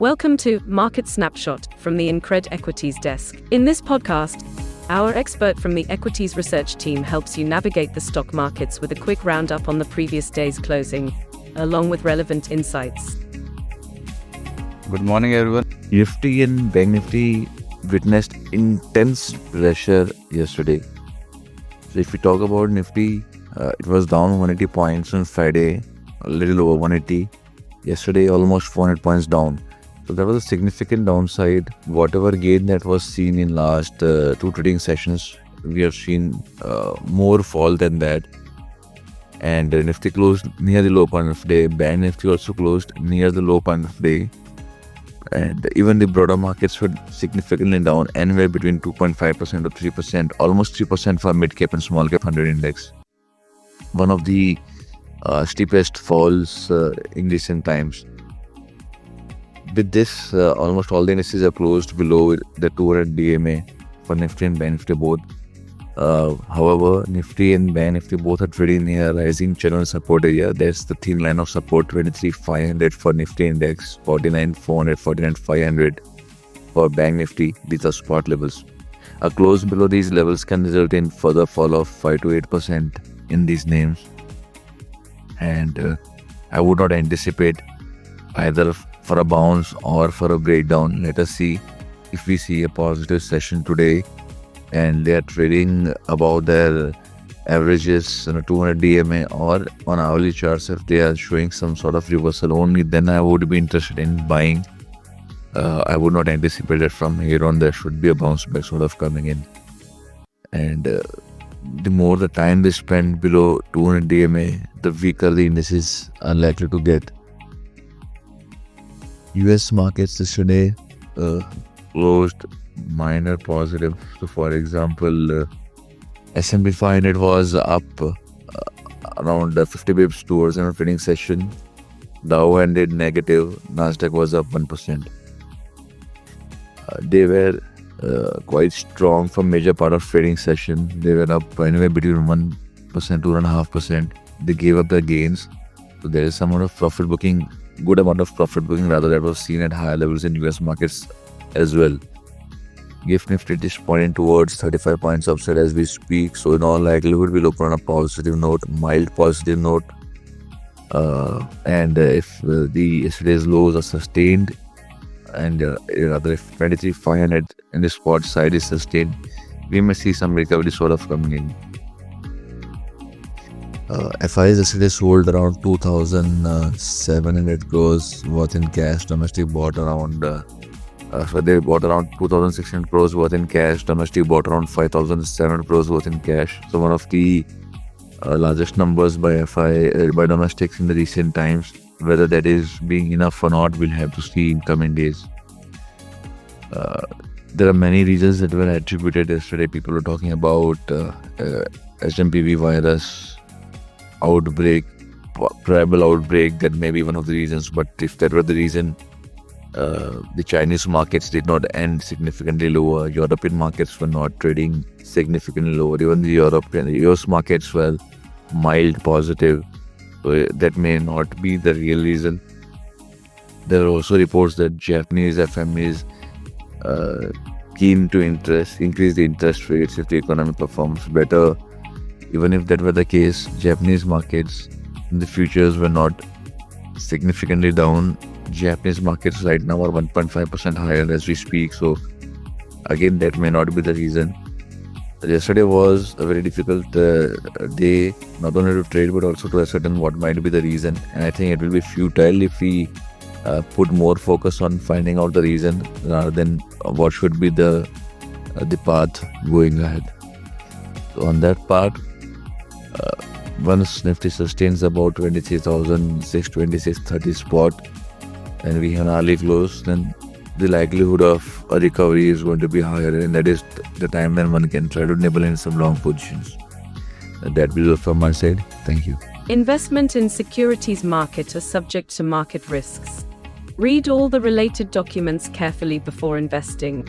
Welcome to Market Snapshot from the Incred Equities Desk. In this podcast, our expert from the Equities Research team helps you navigate the stock markets with a quick roundup on the previous day's closing, along with relevant insights. Good morning, everyone. Nifty and Bank Nifty witnessed intense pressure yesterday. So if we talk about Nifty, it was down 180 points on Friday, a little over 180. Yesterday, almost 400 points down. So that was a significant downside. Whatever gain that was seen in last two trading sessions, we have seen more fall than that. And Nifty closed near the low point of the day. Bank Nifty also closed near the low point of the day. And even the broader markets were significantly down, anywhere between 2.5% to 3%, almost 3% for mid-cap and small-cap 100 index. One of the steepest falls in recent times. With this, almost all the indices are closed below the 200 DMA for Nifty and Bank Nifty both. However, Nifty and Bank Nifty both are trading near rising channel support area. There's the thin line of support 23,500 for Nifty index, 49,400, 49,500 for Bank Nifty. These are spot levels. A close below these levels can result in further fall of 5 to 8% in these names. And I would not anticipate either for a bounce or for a breakdown. Let us see if we see a positive session today and they are trading above their averages on a 200 DMA or on hourly charts. If they are showing some sort of reversal only, then I would be interested in buying. I would not anticipate that from here on there should be a bounce back sort of coming in. And the more the time they spend below 200 DMA, the weaker the indices are likely to get. US markets yesterday closed minor positive. So for example, S&P 500 was up around 50 bips towards the trading session. Dow ended negative. Nasdaq was up 1%. They were quite strong for major part of trading session. They were up anywhere between 1% to 1.5%. They gave up their gains. So there is some amount of profit booking, good amount of profit booking rather, that was seen at higher levels in US markets as well. GIFT Nifty is pointing towards 35 points upside as we speak. So in all likelihood, we'll open on a positive note, mild positive note. And if the yesterday's lows are sustained, and rather if 23,500 in the spot side is sustained, we may see some recovery sort of coming in. FIs yesterday sold around 2,700 crores worth in cash. Domestic bought around they bought around 2,600 crores worth in cash. Domestic bought around 5,700 crores worth in cash. So one of the largest numbers by FI by domestics in the recent times. Whether that is being enough or not, we'll have to see in coming days. There are many reasons that were attributed yesterday. People were talking about HMPV virus outbreak, tribal outbreak. That may be one of the reasons. But if that were the reason, the Chinese markets did not end significantly lower. European markets were not trading significantly lower. Even the European, US markets were mild positive. So that may not be the real reason. There are also reports that Japanese FM is keen to increase the interest rates if the economy performs better. Even if that were the case, Japanese markets in the futures were not significantly down. Japanese markets right now are 1.5% higher as we speak. So again, that may not be the reason. Yesterday was a very difficult day, not only to trade but also to ascertain what might be the reason. And I think it will be futile if we put more focus on finding out the reason rather than what should be the path going ahead. So on that part, once Nifty sustains about 23,626.30 spot and we have an early close, then the likelihood of a recovery is going to be higher, and that is the time when one can try to nibble in some long positions. That will be all from my side. Thank you. Investment in securities market are subject to market risks. Read all the related documents carefully before investing.